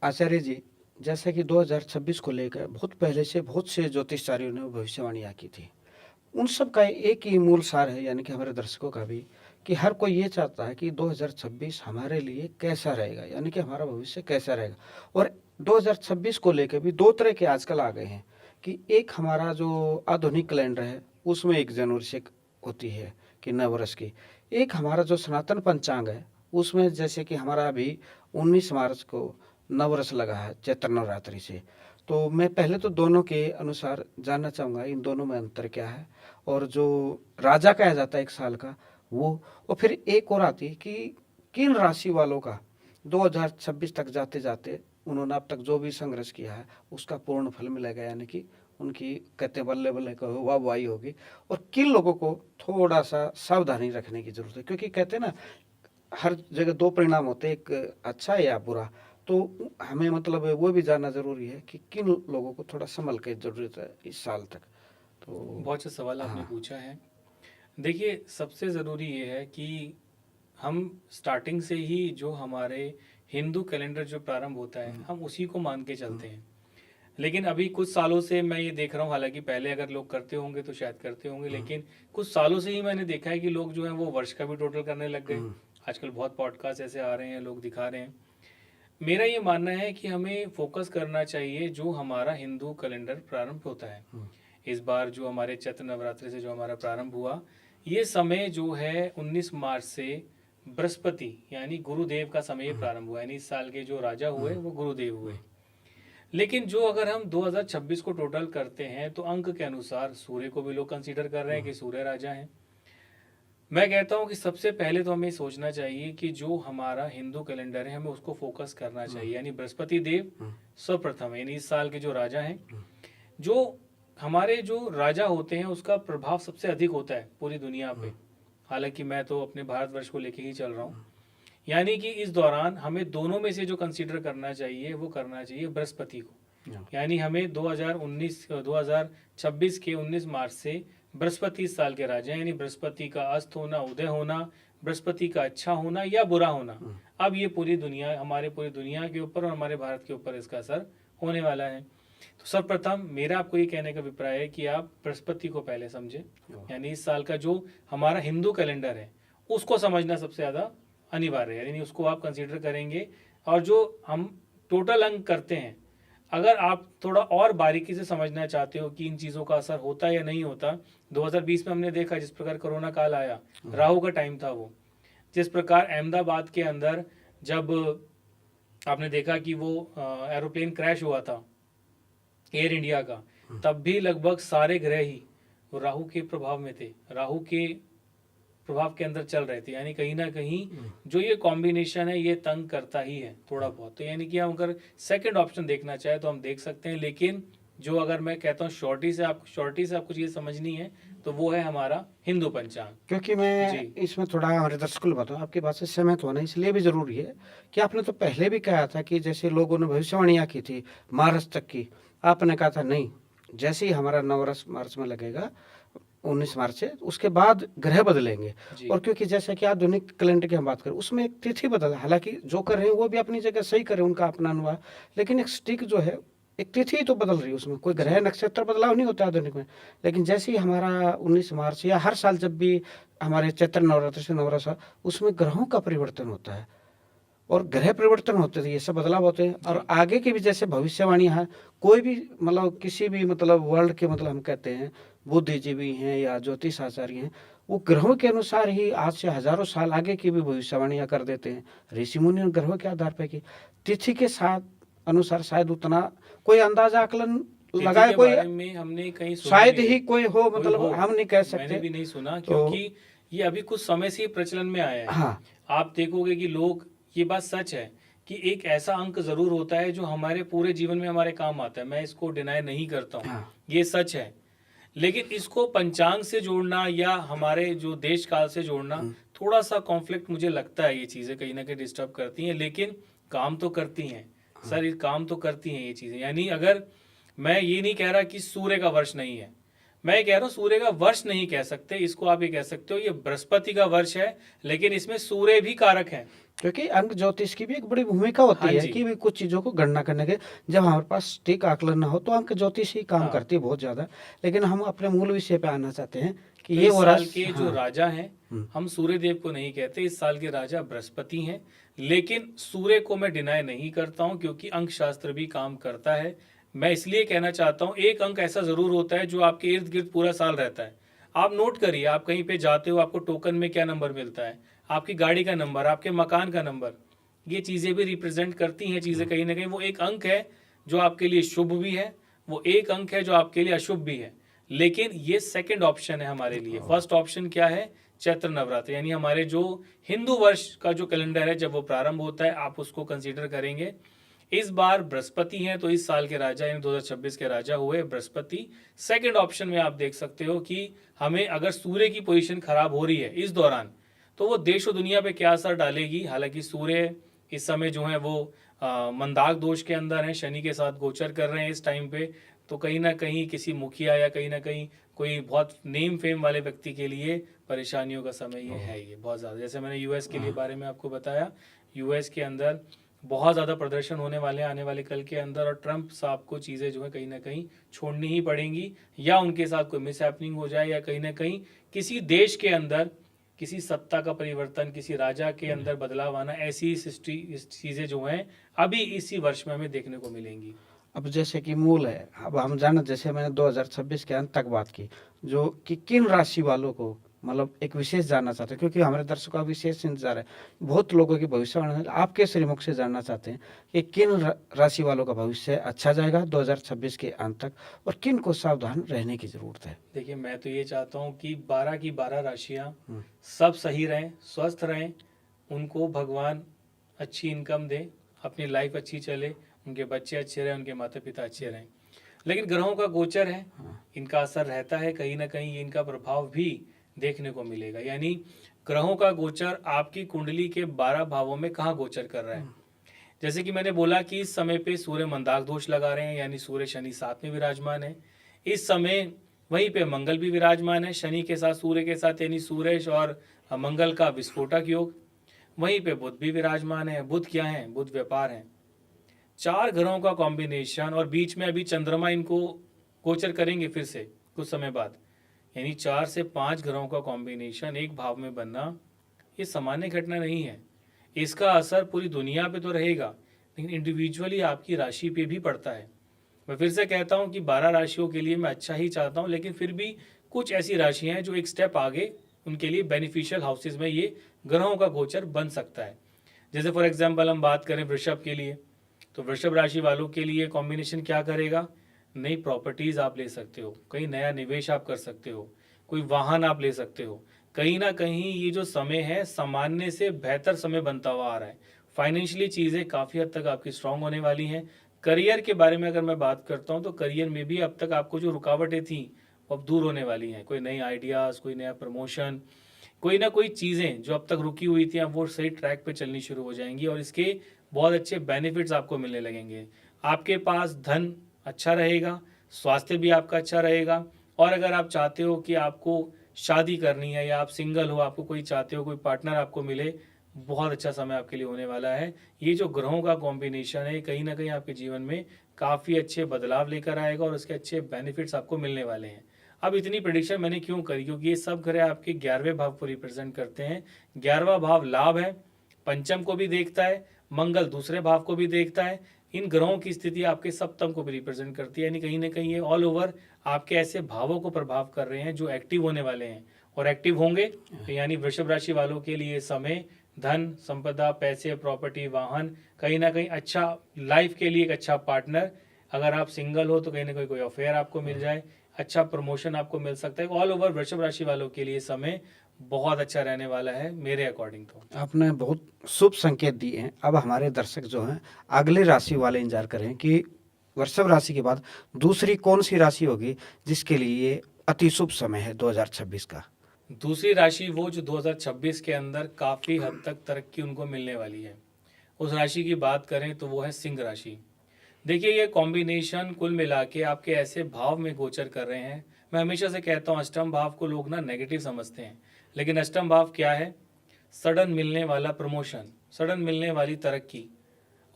आचार्य जी, जैसे कि 2026 को लेकर बहुत पहले से बहुत से ज्योतिषचार्यों ने भविष्यवाणियाँ की थी। उन सब का एक ही मूल सार है, यानी कि हमारे दर्शकों का भी, कि हर कोई ये चाहता है कि 2026 हमारे लिए कैसा रहेगा, यानी कि हमारा भविष्य कैसा रहेगा। और 2026 को लेकर भी दो तरह के आजकल आ गए हैं कि एक हमारा जो आधुनिक कैलेंडर है उसमें 1 जनवरी से होती है कि नव वर्ष की। एक हमारा जो सनातन पंचांग है उसमें जैसे कि हमारा अभी 19 मार्च को नववर्ष लगा है चैत्र नवरात्रि से। तो मैं पहले तो दोनों के अनुसार जानना चाहूँगा इन दोनों में अंतर क्या है, और जो राजा कहा जाता है 1 साल का वो, और फिर एक और आती है कि किन राशि वालों का 2026 तक जाते जाते उन्होंने अब तक जो भी संघर्ष किया है उसका पूर्ण फल मिलेगा, यानी कि उनकी कहते हैं बल्ले बल्ले कहो वाह वाही होगी। और किन लोगों को थोड़ा सा सावधानी रखने की जरूरत है, क्योंकि कहते हैं ना हर जगह दो परिणाम होते हैं, एक अच्छा या बुरा। तो हमें मतलब वो भी जानना जरूरी है कि किन लोगों को थोड़ा संभल के जरूरत है इस साल तक। तो बहुत अच्छा सवाल आपने हाँ। पूछा है। देखिए, सबसे ज़रूरी ये है कि हम स्टार्टिंग से ही जो हमारे हिंदू कैलेंडर जो प्रारंभ होता है, हम उसी को मान के चलते हैं। लेकिन अभी कुछ सालों से मैं ये देख रहा हूँ, हालांकि पहले अगर लोग करते होंगे तो शायद करते होंगे, लेकिन कुछ सालों से ही मैंने देखा है कि लोग जो हैं वो वर्ष का भी टोटल करने लग गए। आजकल बहुत पॉडकास्ट ऐसे आ रहे हैं, लोग दिखा रहे हैं। मेरा ये मानना है कि हमें फोकस करना चाहिए जो हमारा हिंदू कैलेंडर प्रारंभ होता है। इस बार जो हमारे चैत्र नवरात्रि से जो हमारा प्रारंभ हुआ, ये समय जो है 19 मार्च से बृहस्पति यानी गुरुदेव का समय प्रारंभ हुआ, यानी इस साल के जो राजा हुए वो गुरुदेव हुए। लेकिन जो अगर हम 2026 को टोटल करते हैं तो अंक के अनुसार सूर्य को भी लोग कंसीडर कर रहे हैं कि सूर्य राजा हैं। मैं कहता हूं कि सबसे पहले तो हमें सोचना चाहिए कि जो हमारा हिंदू कैलेंडर है हमें उसको फोकस करना चाहिए, यानी बृहस्पति देव सर्वप्रथम है, यानी इस साल के जो राजा हैं। जो हमारे जो राजा होते हैं उसका प्रभाव सबसे अधिक होता है पूरी दुनिया पे। हालांकि मैं तो अपने भारतवर्ष को लेके ही चल रहा हूँ। यानी कि इस दौरान हमें दोनों में से जो कंसीडर करना चाहिए वो करना चाहिए बृहस्पति को। यानी हमें 2026 के 19 मार्च से बृहस्पति इस साल के राजा हैं, यानी बृहस्पति का अस्त होना, उदय होना, बृहस्पति का अच्छा होना या बुरा होना, अब ये पूरी दुनिया, हमारे पूरी दुनिया के ऊपर और हमारे भारत के ऊपर इसका असर होने वाला है। तो सर्वप्रथम मेरा आपको ये कहने का अभिप्राय है कि आप बृहस्पति को पहले समझें, यानी इस साल का जो हमारा हिंदू कैलेंडर है उसको समझना सबसे ज़्यादा अनिवार्य है, यानी उसको आप कंसीडर करेंगे। और जो हम टोटल अंक करते हैं, अगर आप थोड़ा और बारीकी से समझना चाहते हो कि इन चीज़ों का असर होता है या नहीं होता, 2020 में हमने देखा जिस प्रकार कोरोना काल आया, राहु का टाइम था वो, जिस प्रकार अहमदाबाद के अंदर जब आपने देखा कि वो एरोप्लेन क्रैश हुआ था एयर इंडिया का, तब भी लगभग सारे ग्रह ही राहु के प्रभाव में थे, राहु के प्रभाव के अंदर चल रहे थे। यानी कहीं ना कहीं जो ये कॉम्बिनेशन है ये तंग करता ही है थोड़ा बहुत। तो यानी कि हम अगर सेकंड ऑप्शन देखना चाहे तो हम देख सकते हैं, लेकिन जो अगर मैं कहता हूँ शॉर्टी से आपको चीज़ समझनी है तो वो है हमारा हिंदू पंचांग। क्योंकि मैं इसमें थोड़ा हमारे दर्शकों को बताऊं, आपकी बात से सहमत होना इसलिए भी जरूरी है कि आपने तो पहले भी कहा था कि जैसे लोगों ने भविष्यवाणियां की थी मार्च तक की, आपने कहा था नहीं, जैसे ही हमारा नववर्ष मार्च में लगेगा 19 मार्च से, उसके बाद ग्रह बदलेंगे। और क्योंकि जैसा कि आधुनिक कैलेंडर की हम बात करें उसमें एक तिथि बदल, हालांकि जो कर रहे हैं वो भी अपनी जगह सही कर रहे हैं, उनका अपना अनुवाद, लेकिन एक स्टिक जो है एक तिथि तो बदल रही है, उसमें कोई ग्रह नक्षत्र बदलाव नहीं होता आधुनिक में। लेकिन जैसे ही हमारा 19 मार्च या हर साल जब भी हमारे चैत्र नवरात्र से नवरात्र, उसमें ग्रहों का परिवर्तन होता है और ग्रह परिवर्तन होते थे, ये सब बदलाव होते हैं। और आगे की भी जैसे भविष्यवाणी है, कोई भी मतलब किसी भी मतलब वर्ल्ड के मतलब हम कहते हैं बुद्धिजीवी हैं या ज्योतिष आचार्य हैं, वो ग्रहों के अनुसार ही आज से हजारों साल आगे की भी भविष्यवाणियां कर देते हैं। ऋषि मुनि ग्रहों के आधार पर की तिथि के साथ अनुसार शायद उतना कोई अंदाजा आकलन लगाए कोई में हमने कहीं शायद ही कोई हो, मतलब हम नहीं कह सकते। मैंने भी नहीं सुना, क्योंकि ये अभी कुछ समय से ही प्रचलन में आया है। हाँ। आप देखोगे कि लोग, ये बात सच है कि एक ऐसा अंक जरूर होता है जो हमारे पूरे जीवन में हमारे काम आता है, मैं इसको डिनाई नहीं करता हूँ। हाँ। ये सच है, लेकिन इसको पंचांग से जोड़ना या हमारे जो देश काल से जोड़ना थोड़ा सा कॉन्फ्लिक्ट मुझे लगता है। ये चीज़ें कहीं ना कहीं डिस्टर्ब करती हैं, लेकिन काम तो करती हैं। सर, ये काम तो करती हैं ये चीज़ें। यानी अगर मैं ये नहीं कह रहा कि सूर्य का वर्ष नहीं है, मैं कह रहा हूँ सूर्य का वर्ष नहीं कह सकते इसको, आप ये कह सकते हो ये बृहस्पति का वर्ष है, लेकिन इसमें सूर्य भी कारक है। क्योंकि अंक ज्योतिष की भी एक बड़ी भूमिका होती हाँ है जी। कि भी कुछ चीज़ों को गणना करने के, जब हमारे पास सटीक आकलन ना हो तो अंक ज्योतिष ही काम हाँ। करती है बहुत ज़्यादा। लेकिन हम अपने मूल विषय पे आना चाहते हैं कि तो ये इस वो साल रस। के जो हाँ। राजा हैं, हम्म। हम सूर्य देव को नहीं कहते, इस साल के राजा बृहस्पति हैं। लेकिन सूर्य को मैं डिनाय नहीं करता हूं, क्योंकि अंक शास्त्र भी काम करता है। मैं इसलिए कहना चाहता हूं, एक अंक ऐसा जरूर होता है जो आपके इर्द गिर्द पूरा साल रहता है। आप नोट करिए, आप कहीं पे जाते हो, आपको टोकन में क्या नंबर मिलता है, आपकी गाड़ी का नंबर, आपके मकान का नंबर, ये चीज़ें भी रिप्रेजेंट करती हैं चीज़ें कहीं ना कहीं। वो एक अंक है जो आपके लिए शुभ भी है, वो एक अंक है जो आपके लिए अशुभ भी है। लेकिन ये सेकंड ऑप्शन है हमारे लिए। फर्स्ट ऑप्शन क्या है? चैत्र नवरात्र, यानी हमारे जो हिंदू वर्ष का जो कैलेंडर है जब वो प्रारंभ होता है, आप उसको कंसीडर करेंगे। इस बार बृहस्पति हैं, तो इस साल के राजा यानी 2026 के राजा हुए बृहस्पति। सेकंड ऑप्शन में आप देख सकते हो कि हमें अगर सूर्य की पोजीशन खराब हो रही है इस दौरान, तो वो देश और दुनिया पे क्या असर डालेगी। हालांकि सूर्य इस समय जो है वो मंदाक दोष के अंदर है, शनि के साथ गोचर कर रहे हैं इस टाइम पे। तो कहीं ना कहीं किसी मुखिया या कहीं ना कहीं कोई बहुत नेम फेम वाले व्यक्ति के लिए परेशानियों का समय ये है, ये बहुत ज़्यादा। जैसे मैंने यूएस के लिए बारे में आपको बताया, यूएस के अंदर बहुत ज़्यादा प्रदर्शन होने वाले हैं आने वाले कल के अंदर, और ट्रंप साहब को चीज़ें जो है कहीं ना कहीं छोड़नी ही पड़ेंगी, या उनके साथ कोई मिस हैपनिंग हो जाए, या कहीं ना कहीं किसी देश के अंदर किसी सत्ता का परिवर्तन, किसी राजा के अंदर बदलाव आना, ऐसी चीज़ें जो हैं अभी इसी वर्ष में हमें देखने को मिलेंगी। अब जैसे कि मूल है, अब हम जाना, जैसे मैंने 2026 के अंत तक बात की, जो कि किन राशि वालों को मतलब एक विशेष जानना चाहते हैं, क्योंकि हमारे दर्शकों का विशेष इंतजार है। बहुत लोगों की भविष्यवाणी आपके श्रीमुख से जानना चाहते हैं कि किन राशि वालों का भविष्य अच्छा जाएगा 2026 के अंत तक, और किन को सावधान रहने की जरूरत है। देखिए, मैं तो ये चाहता हूँ कि 12 की 12 राशियाँ हम्म। सब सही रहें, स्वस्थ रहें, उनको भगवान अच्छी इनकम दे, अपनी लाइफ अच्छी चले, उनके बच्चे अच्छे रहें, उनके माता पिता अच्छे रहें। लेकिन ग्रहों का गोचर है, इनका असर रहता है, कहीं ना कहीं इनका प्रभाव भी देखने को मिलेगा। यानी ग्रहों का गोचर आपकी कुंडली के 12 भावों में कहाँ गोचर कर रहा है। जैसे कि मैंने बोला कि इस समय पे सूर्य मंदाक दोष लगा रहे हैं, यानी सूर्य शनि साथ में विराजमान है इस समय। वहीं पे मंगल भी विराजमान है शनि के साथ, सूर्य के साथ, यानी सूर्य और मंगल का विस्फोटक योग। वहीं पे बुध भी विराजमान है। बुध क्या है? बुध व्यापार है। 4 ग्रहों का कॉम्बिनेशन, और बीच में अभी चंद्रमा इनको गोचर करेंगे फिर से कुछ समय बाद, यानी 4 से 5 ग्रहों का कॉम्बिनेशन एक भाव में बनना, ये सामान्य घटना नहीं है। इसका असर पूरी दुनिया पे तो रहेगा, लेकिन इंडिविजुअली आपकी राशि पे भी पड़ता है। मैं फिर से कहता हूँ कि 12 राशियों के लिए मैं अच्छा ही चाहता हूँ, लेकिन फिर भी कुछ ऐसी राशियाँ हैं जो एक स्टेप आगे, उनके लिए बेनिफिशियल हाउसेज में ये ग्रहों का गोचर बन सकता है। जैसे फॉर एग्जाम्पल हम बात करें वृषभ के लिए, तो वृषभ राशि वालों के लिए कॉम्बिनेशन क्या करेगा? नई प्रॉपर्टीज आप ले सकते हो, कहीं नया निवेश आप कर सकते हो, कोई वाहन आप ले सकते हो। कहीं ना कहीं ये जो समय है सामान्य से बेहतर समय बनता हुआ आ रहा है। फाइनेंशियली चीज़ें काफ़ी हद तक आपकी स्ट्रांग होने वाली हैं। करियर के बारे में अगर मैं बात करता हूँ, तो करियर में भी अब तक आपको जो रुकावटें थी वो अब दूर होने वाली हैं। कोई नई आइडियाज़, कोई नया प्रमोशन, कोई ना कोई चीज़ें जो अब तक रुकी हुई थी, अब वो सही ट्रैक पे चलनी शुरू हो जाएंगी, और इसके बहुत अच्छे बेनिफिट्स आपको मिलने लगेंगे। आपके पास धन अच्छा रहेगा, स्वास्थ्य भी आपका अच्छा रहेगा। और अगर आप चाहते हो कि आपको शादी करनी है, या आप सिंगल हो, आपको कोई चाहते हो कोई पार्टनर आपको मिले, बहुत अच्छा समय आपके लिए होने वाला है। ये जो ग्रहों का कॉम्बिनेशन है, कहीं ना कहीं आपके जीवन में काफ़ी अच्छे बदलाव लेकर आएगा, और उसके अच्छे बेनिफिट्स आपको मिलने वाले हैं। अब इतनी प्रिडिक्शन मैंने क्यों करी? क्योंकि ये सब ग्रह आपके 11वें भाव को रिप्रेजेंट करते हैं। 11वां भाव लाभ है, पंचम को भी देखता है, मंगल दूसरे भाव को भी देखता है। इन ग्रहों की स्थिति आपके सप्तम को भी रिप्रेजेंट करती है, यानी कहीं ना कहीं ये ऑल ओवर आपके ऐसे भावों को प्रभाव कर रहे हैं जो एक्टिव होने वाले हैं और एक्टिव होंगे। तो यानी वृषभ राशि वालों के लिए समय धन संपदा, पैसे, प्रॉपर्टी, वाहन, कहीं ना कहीं अच्छा लाइफ के लिए एक अच्छा पार्टनर। अगर आप सिंगल हो तो कहीं ना कहीं कोई अफेयर आपको मिल जाए, अच्छा प्रमोशन आपको मिल सकता है। ऑल ओवर वृषभ राशि वालों के लिए समय बहुत अच्छा रहने वाला है मेरे अकॉर्डिंग। तो आपने बहुत शुभ संकेत दिए हैं। अब हमारे दर्शक जो हैं अगले राशि वाले इंतजार करें कि वृषभ राशि के बाद दूसरी कौन सी राशि होगी जिसके लिए ये अति शुभ समय है 2026 का। दूसरी राशि वो जो 2026 के अंदर काफ़ी हद तक तरक्की उनको मिलने वाली है, उस राशि की बात करें तो वो है सिंह राशि। देखिए, ये कॉम्बिनेशन कुल मिला के आपके ऐसे भाव में गोचर कर रहे हैं। मैं हमेशा से कहता हूँ अष्टम भाव को लोग ना नेगेटिव समझते हैं, लेकिन अष्टम भाव क्या है? सडन मिलने वाला प्रमोशन, सडन मिलने वाली तरक्की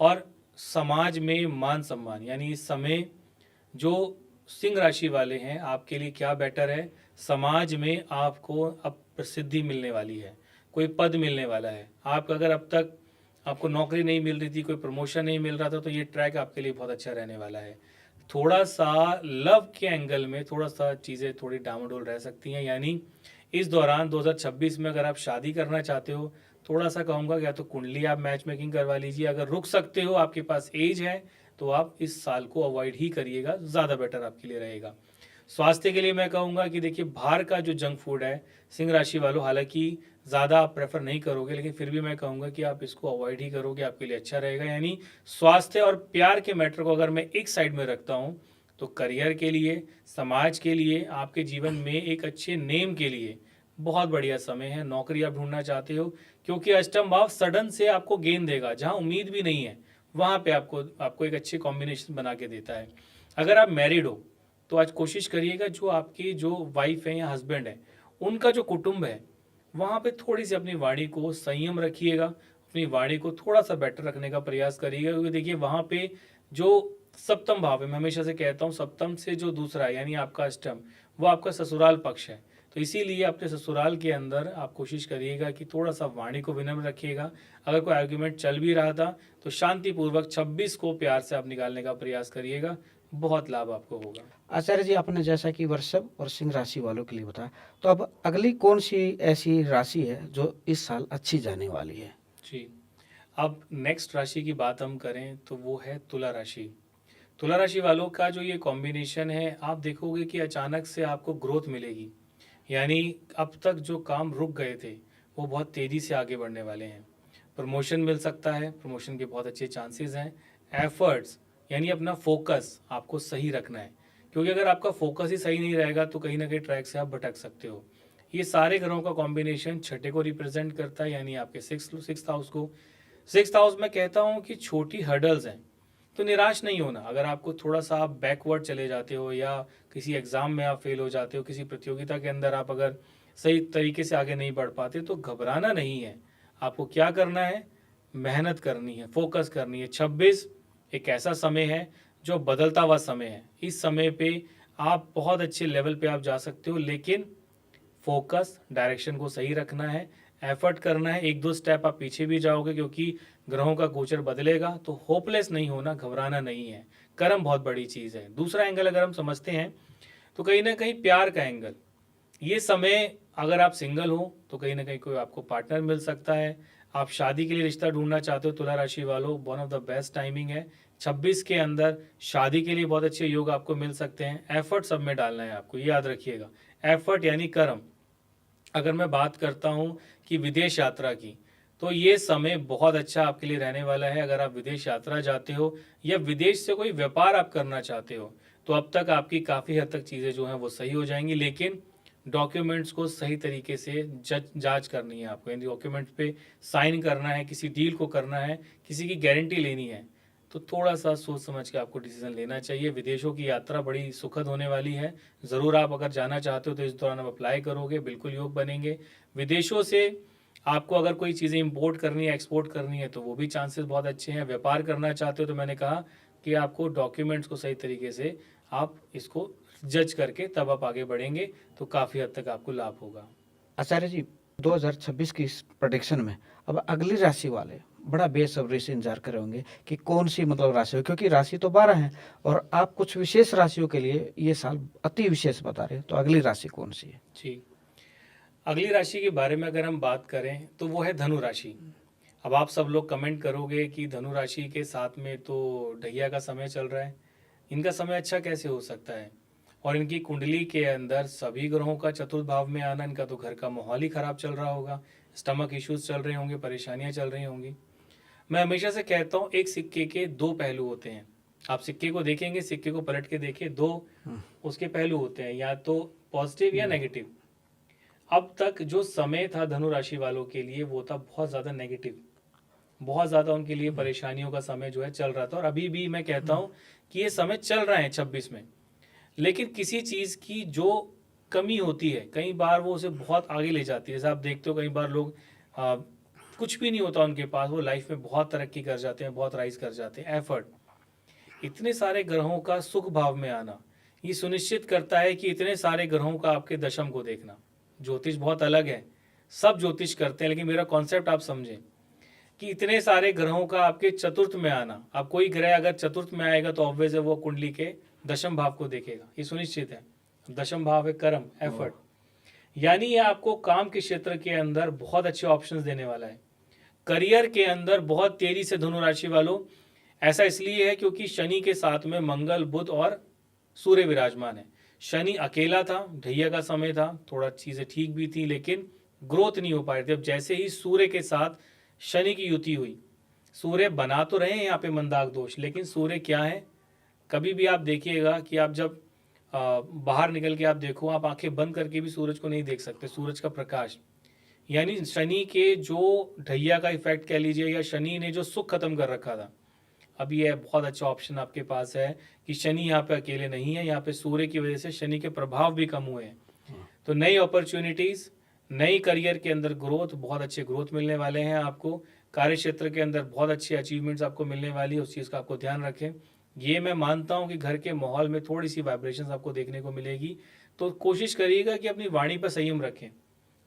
और समाज में मान सम्मान। यानी इस समय जो सिंह राशि वाले हैं आपके लिए क्या बेटर है, समाज में आपको अब प्रसिद्धि मिलने वाली है, कोई पद मिलने वाला है। आप अगर अब तक आपको नौकरी नहीं मिल रही थी, कोई प्रमोशन नहीं मिल रहा था, तो ये ट्रैक आपके लिए बहुत अच्छा रहने वाला है। थोड़ा सा लव के एंगल में थोड़ा सा चीज़ें थोड़ी डामाडोल रह सकती हैं। यानी इस दौरान 2026 में अगर आप शादी करना चाहते हो, थोड़ा सा कहूँगा या तो कुंडली आप मैच मेकिंग करवा लीजिए। अगर रुक सकते हो, आपके पास एज है, तो आप इस साल को अवॉइड ही करिएगा, ज़्यादा बेटर आपके लिए रहेगा। स्वास्थ्य के लिए मैं कहूँगा कि देखिए बाहर का जो जंक फूड है, सिंह राशि वालों हालांकि ज़्यादा आप प्रेफर नहीं करोगे, लेकिन फिर भी मैं कहूँगा कि आप इसको अवॉइड ही करोगे, आपके लिए अच्छा रहेगा। यानी स्वास्थ्य और प्यार के मैटर को अगर मैं एक साइड में रखता हूँ, तो करियर के लिए, समाज के लिए, आपके जीवन में एक अच्छे नेम के लिए बहुत बढ़िया समय है। नौकरी आप ढूंढना चाहते हो, क्योंकि अष्टम भाव सडन से आपको गेन देगा, जहाँ उम्मीद भी नहीं है वहाँ पे आपको एक अच्छे कॉम्बिनेशन बना के देता है। अगर आप मैरिड हो तो आज कोशिश करिएगा जो आपकी जो वाइफ है या हस्बैंड है, उनका जो कुटुंब है, वहाँ पे थोड़ी सी अपनी वाणी को संयम रखिएगा, अपनी वाणी को थोड़ा सा बेटर रखने का प्रयास करिएगा। क्योंकि देखिए वहाँ पे जो सप्तम भाव है, मैं हमेशा से कहता हूँ सप्तम से जो दूसरा है यानी आपका अष्टम, वो आपका ससुराल पक्ष है। तो इसीलिए अपने ससुराल के अंदर आप कोशिश करिएगा कि थोड़ा सा वाणी को विनम्र रखिएगा। अगर कोई आर्ग्यूमेंट चल भी रहा था तो शांतिपूर्वक 26 को प्यार से आप निकालने का प्रयास करिएगा, बहुत लाभ आपको होगा। आचार्य जी, आपने जैसा कि वृषभ और सिंह राशि वालों के लिए बताया, तो अब अगली कौन सी ऐसी राशि है जो इस साल अच्छी जाने वाली है? जी, अब नेक्स्ट राशि की बात हम करें तो वो है तुला राशि। तुला राशि वालों का जो ये कॉम्बिनेशन है, आप देखोगे कि अचानक से आपको ग्रोथ मिलेगी। यानी अब तक जो काम रुक गए थे वो बहुत तेज़ी से आगे बढ़ने वाले हैं। प्रमोशन मिल सकता है, प्रमोशन के बहुत अच्छे चांसेस हैं। एफर्ट्स यानी अपना फोकस आपको सही रखना है, क्योंकि अगर आपका फोकस ही सही नहीं रहेगा तो कहीं ना कहीं ट्रैक से आप भटक सकते हो। ये सारे ग्रहों का कॉम्बिनेशन छठे को रिप्रेजेंट करता है, यानी आपके सिक्स हाउस को। सिक्स हाउस में कहता हूँ कि छोटी हर्डल्स हैं तो निराश नहीं होना। अगर आपको थोड़ा सा आप बैकवर्ड चले जाते हो या किसी एग्ज़ाम में आप फेल हो जाते हो, किसी प्रतियोगिता के अंदर आप अगर सही तरीके से आगे नहीं बढ़ पाते, तो घबराना नहीं है। आपको क्या करना है, मेहनत करनी है, फोकस करनी है। 26 एक ऐसा समय है जो बदलता हुआ समय है। इस समय पे आप बहुत अच्छे लेवल पे आप जा सकते हो, लेकिन फोकस, डायरेक्शन को सही रखना है, एफर्ट करना है। एक दो स्टेप आप पीछे भी जाओगे क्योंकि ग्रहों का गोचर बदलेगा, तो होपलेस नहीं होना, घबराना नहीं है। कर्म बहुत बड़ी चीज़ है। दूसरा एंगल अगर हम समझते हैं तो कहीं ना कहीं प्यार का एंगल। ये समय अगर आप सिंगल हो तो कहीं ना कहीं कोई आपको पार्टनर मिल सकता है। आप शादी के लिए रिश्ता ढूंढना चाहते हो, तुला राशि वालों, one of the best timing है। 26 के अंदर शादी के लिए बहुत अच्छे योग आपको मिल सकते हैं। एफर्ट सब में डालना है आपको, ये याद रखिएगा। एफर्ट यानी कर्म। अगर मैं बात करता हूँ कि विदेश यात्रा की, तो ये समय बहुत अच्छा आपके लिए रहने वाला है। अगर आप विदेश यात्रा जाते हो या विदेश से कोई व्यापार आप करना चाहते हो, तो अब तक आपकी काफ़ी हद तक चीज़ें जो हैं वो सही हो जाएंगी। लेकिन डॉक्यूमेंट्स को सही तरीके से जांच करनी है आपको, यानी डॉक्यूमेंट्स पे साइन करना है, किसी डील को करना है, किसी की गारंटी लेनी है, तो थोड़ा सा सोच समझ के आपको डिसीजन लेना चाहिए। विदेशों की यात्रा बड़ी सुखद होने वाली है। ज़रूर आप अगर जाना चाहते हो तो इस दौरान आप अप्लाई करोगे, बिल्कुल योग बनेंगे। विदेशों से आपको अगर कोई चीज़ें इंपोर्ट करनी है, एक्सपोर्ट करनी है, तो वो भी चांसेस बहुत अच्छे हैं। व्यापार करना चाहते हो तो मैंने कहा कि आपको डॉक्यूमेंट्स को सही तरीके से आप इसको जज करके तब आप आगे बढ़ेंगे, तो काफ़ी हद तक आपको लाभ होगा। आचार्य जी, 2026 की इस प्रोडिक्शन में अब अगली राशि वाले बड़ा बेसब्री से इंतजार कर रहे होंगे कि कौन सी मतलब राशि हो, क्योंकि राशि तो 12 हैं और आप कुछ विशेष राशियों के लिए ये साल अति विशेष बता रहे हैं, तो अगली राशि कौन सी है? जी, अगली राशि के बारे में अगर हम बात करें तो वो है धनु राशि। अब आप सब लोग कमेंट करोगे कि धनु राशि के साथ में तो ढैया का समय चल रहा है, इनका समय अच्छा कैसे हो सकता है? और इनकी कुंडली के अंदर सभी ग्रहों का चतुर्थ भाव में आना, इनका तो घर का माहौल ही खराब चल रहा होगा, स्टमक इश्यूज चल रहे होंगे, परेशानियां चल रही होंगी। मैं हमेशा से कहता हूँ एक सिक्के के दो पहलू होते हैं। आप सिक्के को देखेंगे, सिक्के को पलट के देखिए, दो उसके पहलू होते हैं, या तो पॉजिटिव या नेगेटिव। अब तक जो समय था धनु राशि वालों के लिए वो था बहुत ज़्यादा नेगेटिव, बहुत ज़्यादा उनके लिए परेशानियों का समय जो है चल रहा था। और अभी भी मैं कहता हूँ कि ये समय चल रहा है 26 में, लेकिन किसी चीज़ की जो कमी होती है कई बार वो उसे बहुत आगे ले जाती है। जैसे आप देखते हो कई बार लोग आ, कुछ भी नहीं होता उनके पास, वो लाइफ में बहुत तरक्की कर जाते हैं, बहुत राइज कर जाते हैं। एफर्ट, इतने सारे ग्रहों का सुख भाव में आना ये सुनिश्चित करता है कि इतने सारे ग्रहों का आपके दशम को देखना। ज्योतिष बहुत अलग है, सब ज्योतिष करते हैं, लेकिन मेरा कॉन्सेप्ट आप समझें कि इतने सारे ग्रहों का आपके चतुर्थ में आना। अब कोई ग्रह अगर चतुर्थ में आएगा तो ऑब्वियस है वो कुंडली के दशम भाव को देखेगा, ये सुनिश्चित है। दशम भाव है कर्म, एफर्ट, यानी ये आपको काम के क्षेत्र के अंदर बहुत अच्छे ऑप्शंस देने वाला है। करियर के अंदर बहुत तेजी से धनु राशि वालों, ऐसा इसलिए है क्योंकि शनि के साथ में मंगल, बुध और सूर्य विराजमान है। शनि अकेला था, ढैया का समय था, थोड़ा चीजें ठीक भी थी, लेकिन ग्रोथ नहीं हो पाई थी। अब जैसे ही सूर्य के साथ शनि की युति हुई, सूर्य बना तो रहे हैं यहाँ पे मंदाक दोष, लेकिन सूर्य क्या है, कभी भी आप देखिएगा कि आप जब बाहर निकल के आप देखो, आप आंखें बंद करके भी सूरज को नहीं देख सकते, सूरज का प्रकाश। यानी शनि के जो ढैया का इफेक्ट कह लीजिए, या शनि ने जो सुख खत्म कर रखा था, अब ये बहुत अच्छा ऑप्शन आपके पास है कि शनि यहाँ पे अकेले नहीं है, यहाँ पे सूर्य की वजह से शनि के प्रभाव भी कम हुए हैं। तो नई अपॉर्चुनिटीज, नई करियर के अंदर ग्रोथ, बहुत अच्छे ग्रोथ मिलने वाले हैं आपको। कार्य क्षेत्र के अंदर बहुत अच्छी अचीवमेंट्स आपको मिलने वाली है, उस चीज़ का आपको ध्यान रखें। ये मैं मानता हूँ कि घर के माहौल में थोड़ी सी वाइब्रेशंस आपको देखने को मिलेगी, तो कोशिश करिएगा कि अपनी वाणी पर संयम रखें।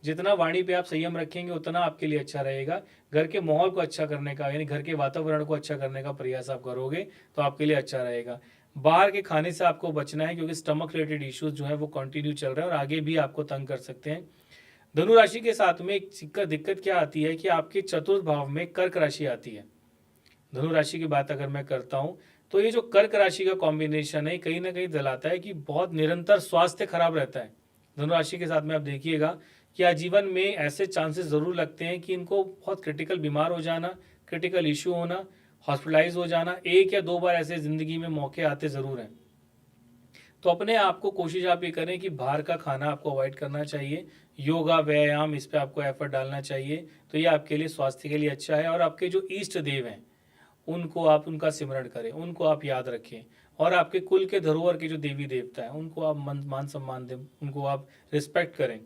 जितना वाणी पे आप संयम रखेंगे उतना आपके लिए अच्छा रहेगा। घर के माहौल को अच्छा करने का, यानी घर के वातावरण को अच्छा करने का प्रयास आप करोगे तो आपके लिए अच्छा रहेगा। बाहर के खाने से आपको बचना है, क्योंकि स्टमक रिलेटेड इश्यूज जो है वो कंटिन्यू चल रहे हैं और आगे भी आपको तंग कर सकते हैं। धनु राशि के साथ में एक दिक्कत क्या आती है कि आपके चतुर्थ भाव में कर्क राशि आती है। धनु राशि की बात अगर मैं करता हूं तो ये जो कर्क राशि का कॉम्बिनेशन है कहीं ना कहीं दिलाता है कि बहुत निरंतर स्वास्थ्य खराब रहता है। धनु राशि के साथ में आप देखिएगा कि आजीवन में ऐसे चांसेस जरूर लगते हैं कि इनको बहुत क्रिटिकल बीमार हो जाना, क्रिटिकल इश्यू होना, हॉस्पिटलाइज हो जाना, एक या दो बार ऐसे जिंदगी में मौके आते जरूर हैं। तो अपने आप को कोशिश आप ये करें कि बाहर का खाना आपको अवॉइड करना चाहिए, योगा व्यायाम इस पे आपको एफर्ट डालना चाहिए, तो ये आपके लिए स्वास्थ्य के लिए अच्छा है। और आपके जो इष्ट देव हैं उनको आप, उनका सिमरण करें, उनको आप याद रखें, और आपके कुल के धरोहर के जो देवी देवता हैं उनको आप मान सम्मान दें, उनको आप रिस्पेक्ट करें।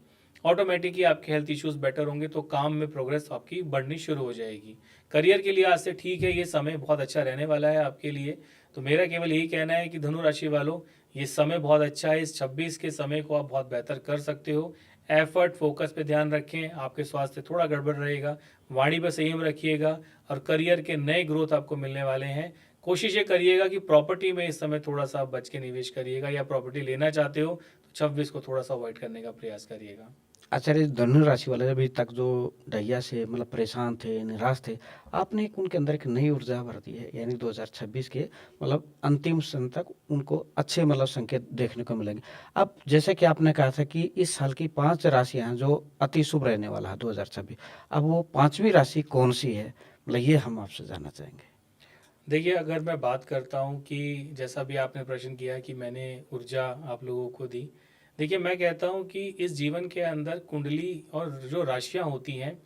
ऑटोमेटिकली आपके हेल्थ इश्यूज बेटर होंगे, तो काम में प्रोग्रेस आपकी बढ़नी शुरू हो जाएगी। करियर के लिए आज से ठीक है, ये समय बहुत अच्छा रहने वाला है आपके लिए। तो मेरा केवल यही कहना है कि धनु राशि वालों, ये समय बहुत अच्छा है, इस 26 के समय को आप बहुत बेहतर कर सकते हो। एफर्ट, फोकस पे ध्यान रखें, आपके स्वास्थ्य थोड़ा गड़बड़ रहेगा, वाणी पर संयम रखिएगा, और करियर के नए ग्रोथ आपको मिलने वाले हैं। कोशिश ये करिएगा कि प्रॉपर्टी में इस समय थोड़ा सा बच के निवेश करिएगा, या प्रॉपर्टी लेना चाहते हो तो 26 को थोड़ा सा अवॉइड करने का प्रयास करिएगा। आचार्य, धनु राशि वाले अभी तक जो ढैया से मतलब परेशान थे, निराश थे, आपने एक उनके अंदर एक नई ऊर्जा भर दी है, यानी 2026 के मतलब अंतिम क्षण तक उनको अच्छे मतलब संकेत देखने को मिलेंगे। अब जैसे कि आपने कहा था कि इस साल की 5 राशियां जो अति शुभ रहने वाला है 2026, अब वो 5वीं राशि कौन सी है, मतलब ये हम आपसे जानना चाहेंगे। देखिए, अगर मैं बात करता हूँ कि जैसा भी आपने प्रश्न किया कि मैंने ऊर्जा आप लोगों को दी, देखिए मैं कहता हूँ कि इस जीवन के अंदर कुंडली और जो राशियाँ होती हैं,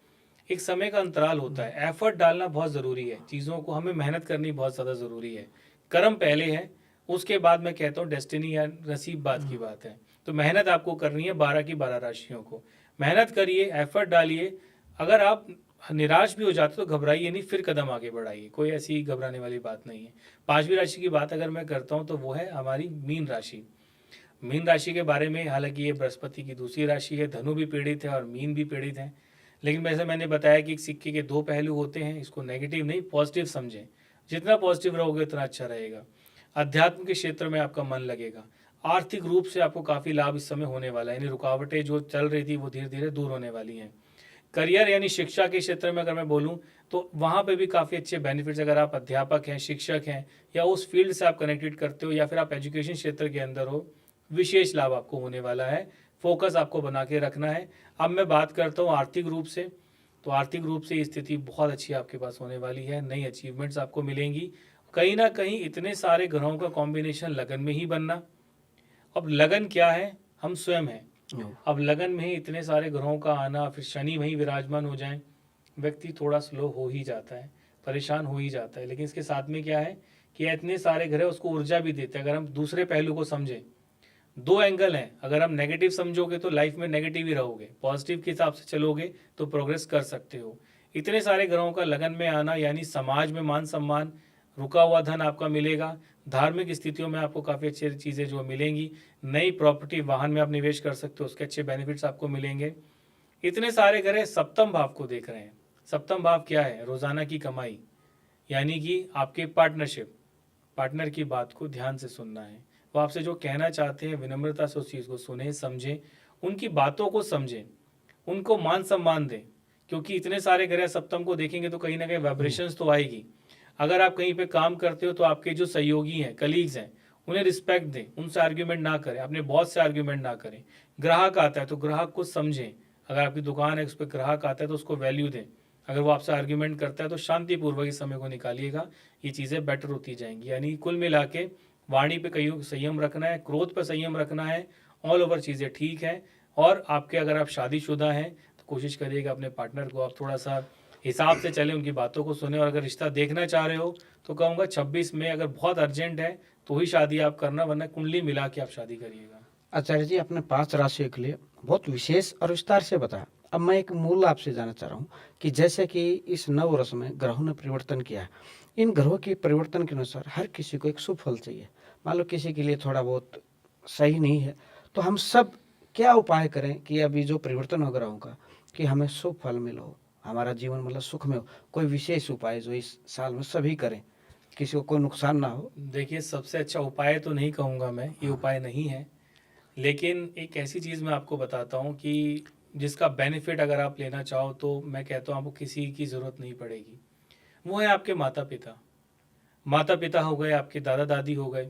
एक समय का अंतराल होता है। एफर्ट डालना बहुत ज़रूरी है, चीज़ों को हमें मेहनत करनी बहुत ज़्यादा ज़रूरी है। कर्म पहले है, उसके बाद मैं कहता हूँ डेस्टिनी या नसीब बात की बात है। तो मेहनत आपको करनी है 12 की 12 राशियों को, मेहनत करिए, एफर्ट डालिए। अगर आप निराश भी हो जाते तो घबराइए नहीं, फिर कदम आगे बढ़ाइए, कोई ऐसी घबराने वाली बात नहीं है। 5वीं राशि की बात अगर मैं करता हूँ तो वो है हमारी मीन राशि। मीन राशि के बारे में, हालांकि ये बृहस्पति की दूसरी राशि है, धनु भी पीड़ित है और मीन भी पीड़ित है, लेकिन वैसे मैंने बताया कि एक सिक्के के दो पहलू होते हैं, इसको नेगेटिव नहीं पॉजिटिव समझें। जितना पॉजिटिव रहोगे उतना अच्छा रहेगा। अध्यात्म के क्षेत्र में आपका मन लगेगा, आर्थिक रूप से आपको काफ़ी लाभ इस समय होने वाला है, यानी रुकावटें जो चल रही थी वो धीरे धीरे दूर होने वाली हैं। करियर यानी शिक्षा के क्षेत्र में अगर मैं बोलूं तो वहाँ पे भी काफ़ी अच्छे बेनिफिट्स, अगर आप अध्यापक हैं, शिक्षक हैं, या उस फील्ड से आप कनेक्टेड करते हो, या फिर आप एजुकेशन क्षेत्र के अंदर हो, विशेष लाभ आपको होने वाला है। फोकस आपको बना के रखना है। अब मैं बात करता हूँ आर्थिक रूप से, तो आर्थिक रूप से स्थिति बहुत अच्छी आपके पास होने वाली है, नई अचीवमेंट्स आपको मिलेंगी। कहीं ना कहीं इतने सारे ग्रहों का कॉम्बिनेशन लगन में ही बनना। अब लगन क्या है, हम स्वयं हैं। अब लगन में ही इतने सारे ग्रहों का आना, फिर शनि वहीं विराजमान हो जाए, व्यक्ति थोड़ा स्लो हो ही जाता है, परेशान हो ही जाता है। लेकिन इसके साथ में क्या है कि इतने सारे ग्रह उसको ऊर्जा भी देते हैं। अगर हम दूसरे पहलू को समझें, दो एंगल हैं, अगर हम नेगेटिव समझोगे तो लाइफ में नेगेटिव ही रहोगे, पॉजिटिव के हिसाब से चलोगे तो प्रोग्रेस कर सकते हो। इतने सारे ग्रहों का लगन में आना यानी समाज में मान सम्मान, रुका हुआ धन आपका मिलेगा, धार्मिक स्थितियों में आपको काफ़ी अच्छी चीज़ें जो मिलेंगी, नई प्रॉपर्टी वाहन में आप निवेश कर सकते हो, उसके अच्छे बेनिफिट्स आपको मिलेंगे। इतने सारे ग्रह सप्तम भाव को देख रहे हैं। सप्तम भाव क्या है? रोजाना की कमाई, यानी कि आपके पार्टनरशिप, पार्टनर की बात को ध्यान से सुनना है, वो आपसे जो कहना चाहते हैं विनम्रता से उस चीज़ को सुने, समझें, उनकी बातों को समझें, उनको मान सम्मान दें, क्योंकि इतने सारे ग्रह सप्तम को देखेंगे तो कहीं ना कहीं वाइब्रेशंस तो आएगी। अगर आप कहीं पे काम करते हो तो आपके जो सहयोगी हैं, कलीग्स हैं, उन्हें रिस्पेक्ट दें, उनसे आर्ग्यूमेंट ना करें, अपने बॉस से आर्ग्यूमेंट ना करें। ग्राहक आता है तो ग्राहक को समझें, अगर आपकी दुकान है उस पर ग्राहक आता है तो उसको वैल्यू दें, अगर वो आपसे आर्ग्यूमेंट करता है तो शांतिपूर्वक इस समय को निकालिएगा, ये चीज़ें बेटर होती जाएंगी। यानी कुल मिला के वाणी पे कहीं संयम रखना है, क्रोध पर संयम रखना है, ऑल ओवर चीज़ें ठीक है। और आपके अगर आप शादीशुदा हैं तो कोशिश करिएगा अपने पार्टनर को आप थोड़ा सा हिसाब से चले, उनकी बातों को सुने। और अगर रिश्ता देखना चाह रहे हो तो कहूँगा 26 में अगर बहुत अर्जेंट है तो ही शादी आप करना, वरना कुंडली मिला के आप शादी करिएगा। आचार्य जी, आपने 5 राशियों के लिए बहुत विशेष और विस्तार से बताया। अब मैं एक मूल आपसे जानना चाह रहा हूँ कि जैसे कि इस नव वर्ष में ग्रहों ने परिवर्तन किया है, इन ग्रहों के परिवर्तन के अनुसार हर किसी को एक शुभ फल चाहिए। मान लो किसी के लिए थोड़ा बहुत सही नहीं है, तो हम सब क्या उपाय करें कि अभी जो परिवर्तन हो ग्रहों का, कि हमें शुभ फल मिलो, हमारा जीवन मतलब सुख में हो। कोई विशेष उपाय जो इस साल में सभी करें, किसी को कोई नुकसान ना हो। देखिए, सबसे अच्छा उपाय तो नहीं कहूँगा मैं, ये उपाय नहीं है, लेकिन एक ऐसी चीज़ मैं आपको बताता हूँ कि जिसका बेनिफिट अगर आप लेना चाहो तो मैं कहता हूँ आपको किसी की ज़रूरत नहीं पड़ेगी। वो है आपके माता पिता। माता पिता हो गए, आपके दादा दादी हो गए।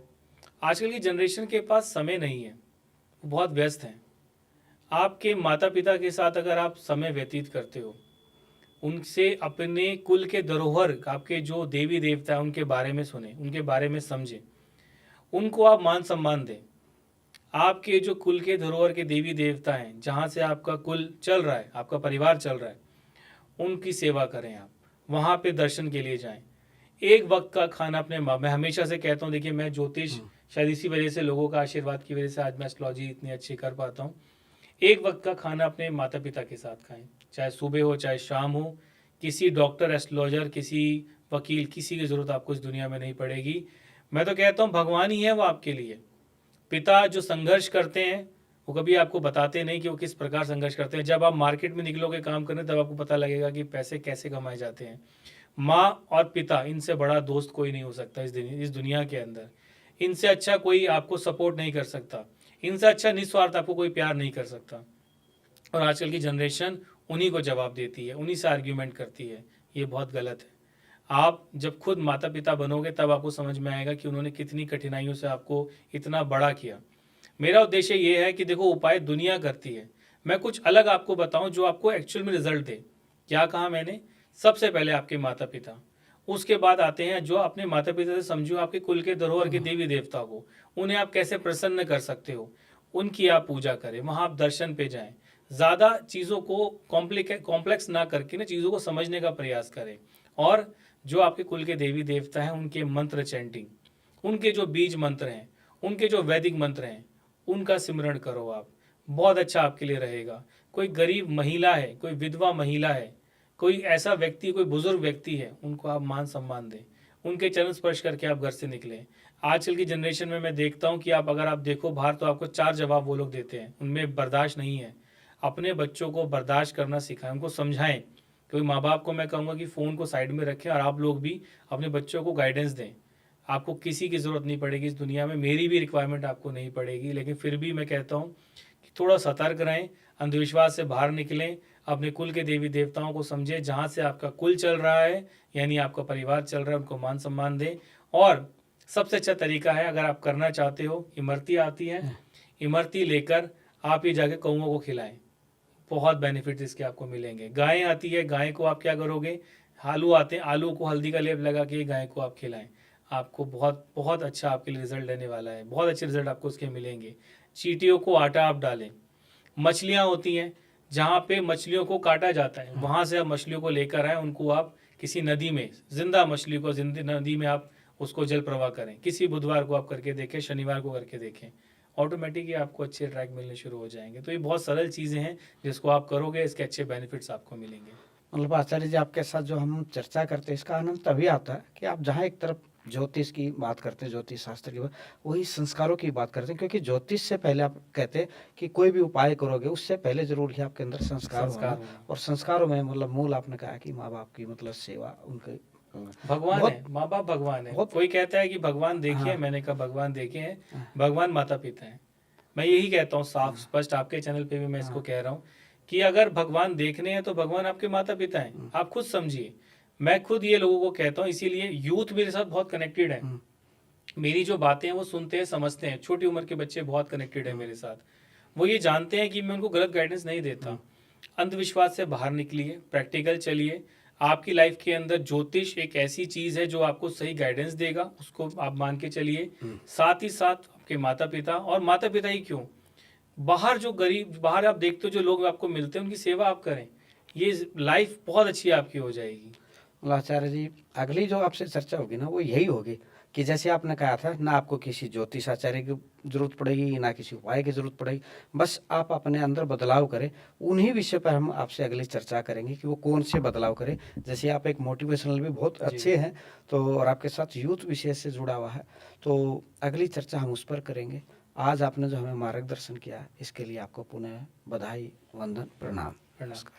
आजकल की जनरेशन के पास समय नहीं है, वो बहुत व्यस्त हैं। आपके माता पिता के साथ अगर आप समय व्यतीत करते हो, उनसे अपने कुल के धरोहर, आपके जो देवी देवता हैं उनके बारे में सुने, उनके बारे में समझें, उनको आप मान सम्मान दें। आपके जो कुल के धरोहर के देवी देवता हैं, जहाँ से आपका कुल चल रहा है, आपका परिवार चल रहा है, उनकी सेवा करें आप, वहाँ पे दर्शन के लिए जाएं। एक वक्त का खाना अपने मैं हमेशा से कहता हूँ, देखिए मैं ज्योतिष शायद इसी वजह से, लोगों का आशीर्वाद की वजह से आज मैं एस्ट्रोलॉजी इतनी अच्छी कर पाता हूँ। एक वक्त का खाना अपने माता पिता के साथ खाएं, चाहे सुबह हो चाहे शाम हो। किसी डॉक्टर, एस्ट्रोलॉजर, किसी वकील, किसी की ज़रूरत आपको इस दुनिया में नहीं पड़ेगी। मैं तो कहता हूँ भगवान ही है वो आपके लिए। पिता जो संघर्ष करते हैं वो कभी आपको बताते नहीं कि वो किस प्रकार संघर्ष करते हैं। जब आप मार्केट में निकलोगे काम करने, तब आपको पता लगेगा कि पैसे कैसे कमाए जाते हैं। माँ और पिता, इनसे बड़ा दोस्त कोई नहीं हो सकता इस दुनिया के अंदर। इनसे अच्छा कोई आपको सपोर्ट नहीं कर सकता, इनसे अच्छा निस्वार्थ आपको कोई प्यार नहीं कर सकता। और आजकल की जनरेशन उन्हीं को जवाब देती है, उन्हीं से आर्ग्यूमेंट करती है, ये बहुत गलत है। आप जब खुद माता पिता बनोगे तब आपको समझ में आएगा कि उन्होंने कितनी कठिनाइयों से आपको इतना बड़ा किया। मेरा उद्देश्य ये है कि देखो, उपाय दुनिया करती है, मैं कुछ अलग आपको बताऊं जो आपको एक्चुअल में रिजल्ट दे। क्या कहा मैंने? सबसे पहले आपके माता पिता, उसके बाद आते हैं जो अपने माता पिता से समझो आपके कुल के धरोहर के देवी देवता को, उन्हें आप कैसे प्रसन्न कर सकते हो, उनकी आप पूजा करें, वहाँ आप दर्शन पे जाएं। ज़्यादा चीज़ों को कॉम्प्लेक्स ना करके ना चीज़ों को समझने का प्रयास करें। और जो आपके कुल के देवी देवता हैं उनके मंत्र चैंटिंग, उनके जो बीज मंत्र हैं, उनके जो वैदिक मंत्र हैं, उनका सिमरण करो आप, बहुत अच्छा आपके लिए रहेगा। कोई गरीब महिला है, कोई विधवा महिला है, कोई ऐसा व्यक्ति, कोई बुजुर्ग व्यक्ति है, उनको आप मान सम्मान दें, उनके चरण स्पर्श करके आप घर से निकलें। आजकल की जनरेशन में मैं देखता हूँ कि अगर आप देखो बाहर, तो आपको 4 जवाब वो लोग देते हैं, उनमें बर्दाश्त नहीं है। अपने बच्चों को बर्दाश्त करना सिखाएं, उनको समझाएं। क्योंकि माँ बाप को मैं कहूँगा कि फ़ोन को साइड में रखें और आप लोग भी अपने बच्चों को गाइडेंस दें। आपको किसी की ज़रूरत नहीं पड़ेगी इस दुनिया में, मेरी भी रिक्वायरमेंट आपको नहीं पड़ेगी, लेकिन फिर भी मैं कहता हूँ कि थोड़ा सतर्क रहें, अंधविश्वास से बाहर निकलें, अपने कुल के देवी देवताओं को समझें, जहाँ से आपका कुल चल रहा है यानी आपका परिवार चल रहा है, उनको मान सम्मान दें। और सबसे अच्छा तरीका है, अगर आप करना चाहते हो, इमरती आती है, इमरती लेकर आप ही जाके कौओं को खिलाएं, बहुत बेनिफिट इसके आपको मिलेंगे। गाय आती है, गाय को आप क्या करोगे, आलू आते हैं, आलू को हल्दी का लेप लगा के गाय को आप खिलाएं, आपको बहुत बहुत अच्छा आपके लिए रिजल्ट देने वाला है, बहुत अच्छे रिजल्ट आपको उसके मिलेंगे। चींटियों को आटा आप डालें। मछलियाँ होती हैं, जहाँ पे मछलियों को काटा जाता है, वहाँ से आप मछलियों को लेकर आएँ, उनको आप किसी नदी में, जिंदा मछली को जिंदा नदी में आप उसको जल प्रवाह करें। किसी बुधवार को आप करके देखें, शनिवार को करके देखें, ऑटोमेटिक ही आपको अच्छे ट्रैक मिलने शुरू हो जाएंगे। तो ये बहुत सरल चीज़ें हैं, जिसको आप करोगे इसके अच्छे बेनिफिट्स आपको मिलेंगे। मतलब आचार्य जी आपके साथ जो हम चर्चा करते हैं इसका आनंद तभी आता है कि आप जहाँ एक तरफ ज्योतिष की बात करते हैं, ज्योतिष शास्त्र की बात, वही संस्कारों की बात करते हैं, क्योंकि ज्योतिष से पहले आप कहते हैं कि कोई भी उपाय करोगे उससे पहले जरूर ही आपके अंदर संस्कार संस्कार होना। होना। और संस्कारों में मतलब मूल आपने कहा कि माँ बाप की मतलब सेवा उनके भगवान बहुत है, माँ बाप भगवान है। बहुत कोई कहता है कि भगवान देखे हैं, हाँ मैंने कहा भगवान देखे हैं, हाँ भगवान माता पिता हैं। मैं यही कहता हूँ साफ स्पष्ट, आपके चैनल पे भी मैं इसको हाँ कह रहा हूँ कि अगर भगवान देखने हैं तो भगवान आपके माता पिता हैं। आप खुद समझिए, मैं खुद ये लोगों को कहता हूँ, इसीलिए यूथ मेरे साथ बहुत कनेक्टेड है। मेरी जो बातें हैं वो सुनते हैं, समझते हैं। छोटी उम्र के बच्चे बहुत कनेक्टेड है मेरे साथ। वो ये जानते हैं कि मैं उनको गलत गाइडेंस नहीं देता। अंधविश्वास से बाहर निकलिए, प्रैक्टिकल चलिए। आपकी लाइफ के अंदर ज्योतिष एक ऐसी चीज है जो आपको सही गाइडेंस देगा, उसको आप मान के चलिए। साथ ही साथ आपके माता पिता, और माता पिता ही क्यों, बाहर जो गरीब, बाहर आप देखते हो जो लोग आपको मिलते हैं, उनकी सेवा आप करें। ये लाइफ बहुत अच्छी आपकी हो जाएगी। मतलब आचार्य जी अगली जो आपसे चर्चा होगी ना वो यही होगी कि जैसे आपने कहा था ना आपको किसी ज्योतिष आचार्य की जरूरत पड़ेगी ना किसी उपाय की जरूरत पड़ेगी, बस आप अपने अंदर बदलाव करें। उन्हीं विषय पर हम आपसे अगली चर्चा करेंगे कि वो कौन से बदलाव करें। जैसे आप एक मोटिवेशनल भी बहुत जी। अच्छे हैं, तो और आपके साथ यूथ विषय से जुड़ा हुआ है, तो अगली चर्चा हम उस पर करेंगे। आज आपने जो हमें मार्गदर्शन किया इसके लिए आपको पुनः बधाई, वंदन, प्रणाम। प्रणाम।